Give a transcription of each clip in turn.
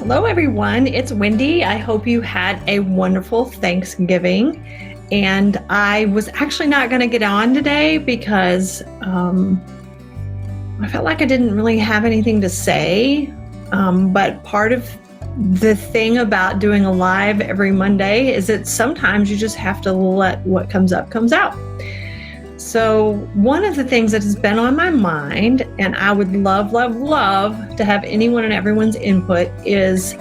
Hello, everyone. It's Wendy. I hope you had a wonderful Thanksgiving. And I was actually not going to get on today because I felt like I didn't really have anything to say. But part of the thing about doing a live every Monday is that sometimes you just have to let what comes up comes out. So one of the things that has been on my mind, and I would love to have anyone and everyone's input, is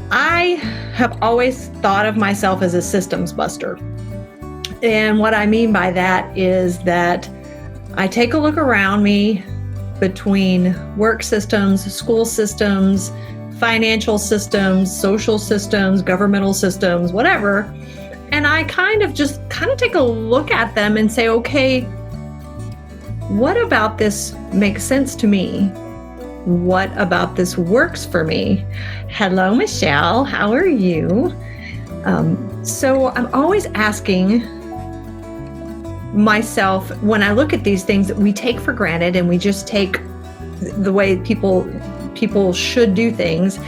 I have always thought of myself as a systems buster. And what I mean by that is that I take a look around me between work systems, school systems, financial systems, social systems, governmental systems, whatever. And I kind of take a look at them and say, okay, what about this makes sense to me? What about this works for me? Hello, Michelle. How are you? So I'm always asking myself, when I look at these things that we take for granted and we just take the way people should do things,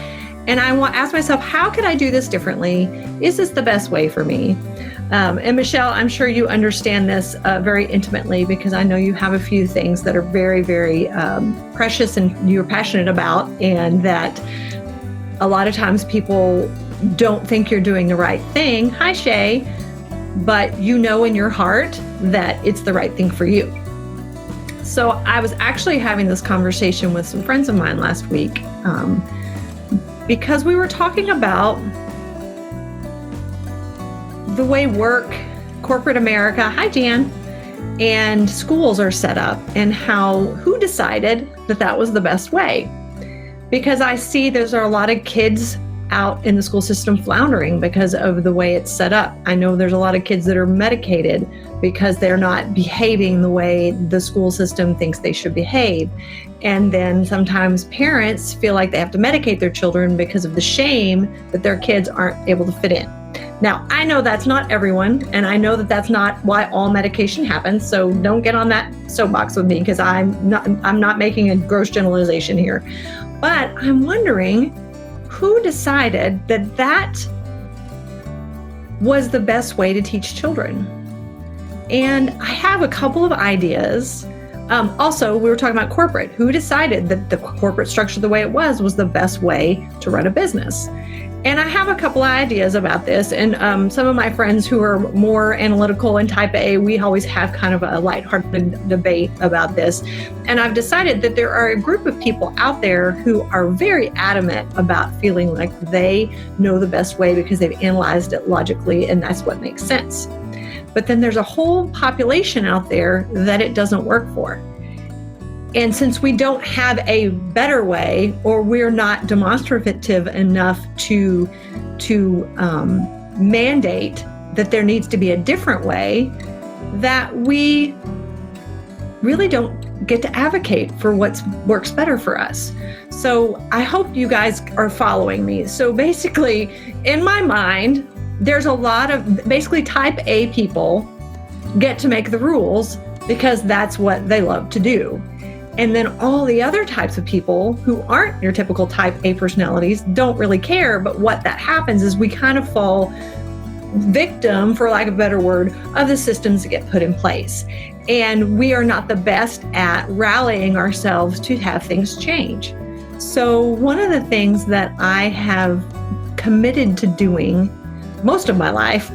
and I want to ask myself, how could I do this differently? Is this the best way for me? And Michelle, I'm sure you understand this very intimately, because I know you have a few things that are very, very precious and you're passionate about, and that a lot of times people don't think you're doing the right thing. Hi, Shay. But you know in your heart that it's the right thing for you. So I was actually having this conversation with some friends of mine last week, because we were talking about the way work, corporate America, hi Jan, and schools are set up, and who decided that was the best way. Because I see there's a lot of kids out in the school system floundering because of the way it's set up. I know there's a lot of kids that are medicated because they're not behaving the way the school system thinks they should behave. And then sometimes parents feel like they have to medicate their children because of the shame that their kids aren't able to fit in. Now, I know that's not everyone, and I know that that's not why all medication happens, so don't get on that soapbox with me, because I'm not making a gross generalization here. But I'm wondering, who decided that was the best way to teach children? And I have a couple of ideas. Also, we were talking about corporate. Who decided that the corporate structure the way it was the best way to run a business? And I have a couple of ideas about this. And some of my friends who are more analytical and type A, we always have kind of a lighthearted debate about this. And I've decided that there are a group of people out there who are very adamant about feeling like they know the best way because they've analyzed it logically, and that's what makes sense. But then there's a whole population out there that it doesn't work for. And since we don't have a better way, or we're not demonstrative enough to mandate that there needs to be a different way, that we really don't get to advocate for what works better for us. So I hope you guys are following me. So basically, in my mind, there's a lot of basically type A people get to make the rules because that's what they love to do. And then all the other types of people who aren't your typical type A personalities don't really care. But what that happens is we kind of fall victim, for lack of a better word, of the systems that get put in place. And we are not the best at rallying ourselves to have things change. So one of the things that I have committed to doing most of my life,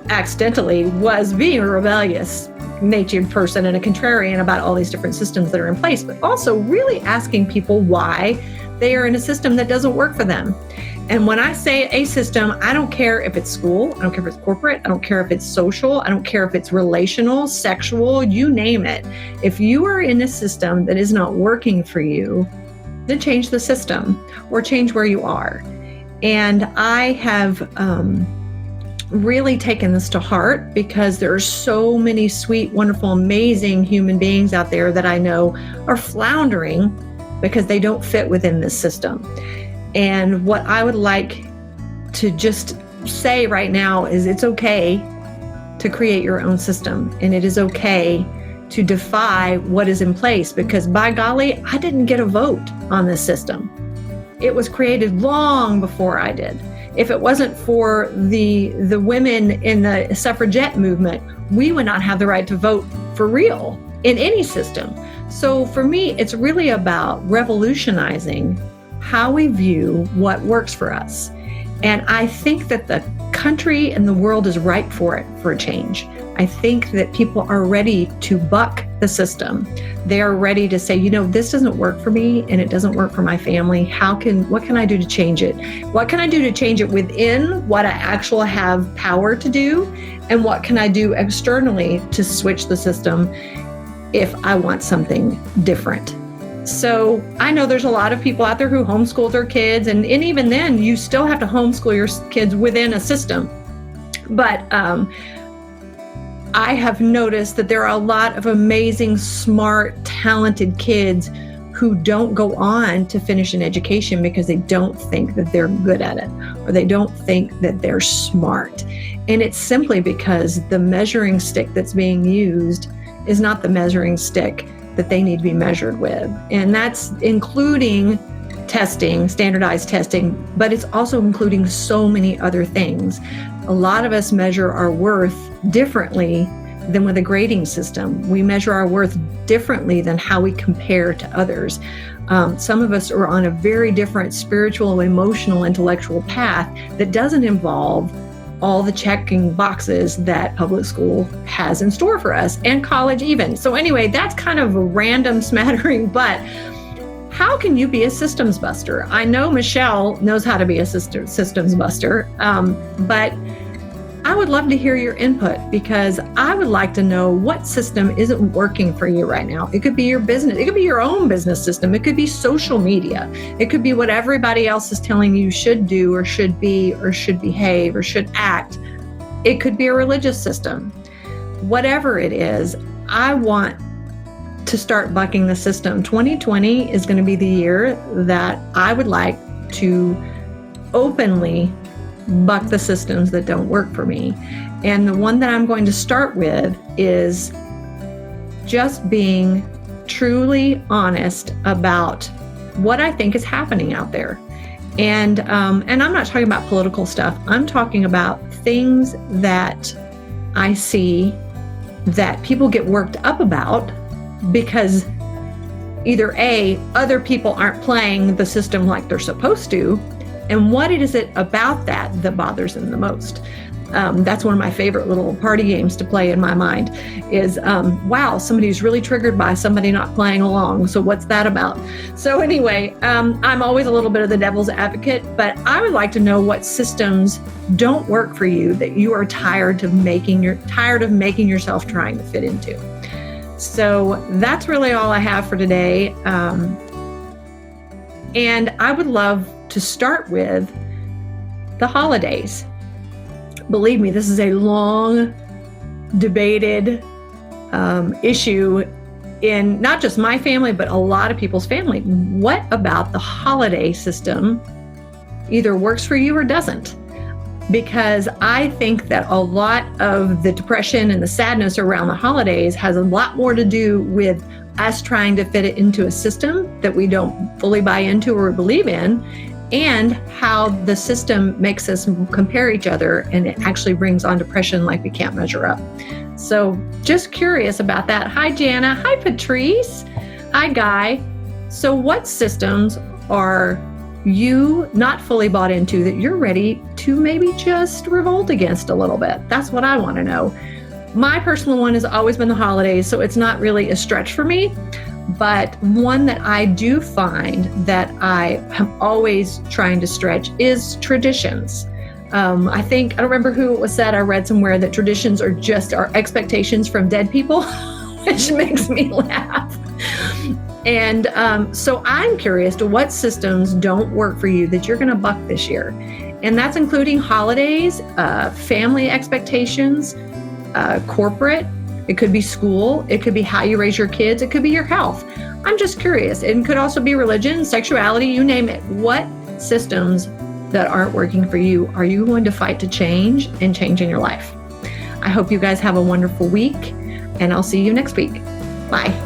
accidentally, was being a rebellious natured person and a contrarian about all these different systems that are in place, but also really asking people why they are in a system that doesn't work for them. And when I say a system, I don't care if it's school, I don't care if it's corporate, I don't care if it's social, I don't care if it's relational, sexual, you name it. If you are in a system that is not working for you, then change the system or change where you are. And I have really taken this to heart because there are so many sweet, wonderful, amazing human beings out there that I know are floundering because they don't fit within this system. And what I would like to just say right now is it's okay to create your own system, and it is okay to defy what is in place, because by golly, I didn't get a vote on this system. it was created long before I did. If it wasn't for the women in the suffragette movement, we would not have the right to vote for real in any system. So for me, it's really about revolutionizing how we view what works for us. And I think that the country and the world is ripe for it, for a change. I think that people are ready to buck the system. They are ready to say, this doesn't work for me and it doesn't work for my family. What can I do to change it? What can I do to change it within what I actually have power to do? And what can I do externally to switch the system if I want something different? So I know there's a lot of people out there who homeschool their kids, and even then you still have to homeschool your kids within a system. But I have noticed that there are a lot of amazing, smart, talented kids who don't go on to finish an education because they don't think that they're good at it, or they don't think that they're smart. And it's simply because the measuring stick that's being used is not the measuring stick that they need to be measured with. And that's including testing, standardized testing, but it's also including so many other things. A lot of us measure our worth differently than with a grading system. We measure our worth differently than how we compare to others. Some of us are on a very different spiritual, emotional, intellectual path that doesn't involve all the checking boxes that public school has in store for us, and college even. So anyway, that's kind of a random smattering, but how can you be a systems buster? I know Michelle knows how to be a systems buster, but I would love to hear your input, because I would like to know what system isn't working for you right now. It could be your business. It could be your own business system. It could be social media. It could be what everybody else is telling you should do or should be or should behave or should act. It could be a religious system. Whatever it is, I want to start bucking the system. 2020 is going to be the year that I would like to openly buck the systems that don't work for me. And the one that I'm going to start with is just being truly honest about what I think is happening out there. And I'm not talking about political stuff. I'm talking about things that I see that people get worked up about because either A, other people aren't playing the system like they're supposed to, and what is it about that bothers them the most? That's one of my favorite little party games to play in my mind is, wow, somebody's really triggered by somebody not playing along. So what's that about? So anyway, I'm always a little bit of the devil's advocate, but I would like to know what systems don't work for you that you are tired of making yourself trying to fit into. So that's really all I have for today. And I would love to start with the holidays. Believe me, this is a long debated issue in not just my family, but a lot of people's family. What about the holiday system either works for you or doesn't? Because I think that a lot of the depression and the sadness around the holidays has a lot more to do with us trying to fit it into a system that we don't fully buy into or believe in, and how the system makes us compare each other, and it actually brings on depression like we can't measure up. So just curious about that. Hi, Jana. Hi, Patrice. Hi, Guy. So what systems are you not fully bought into that you're ready to maybe just revolt against a little bit? That's what I want to know. My personal one has always been the holidays, so it's not really a stretch for me. But one that I do find that I am always trying to stretch is traditions. I don't remember who it was said, I read somewhere that traditions are just our expectations from dead people, which makes me laugh. And so I'm curious to what systems don't work for you that you're going to buck this year. And that's including holidays, family expectations, corporate. It could be school. It could be how you raise your kids. It could be your health. I'm just curious. It could also be religion, sexuality, you name it. What systems that aren't working for you are you going to fight to change and change in your life? I hope you guys have a wonderful week, and I'll see you next week. Bye.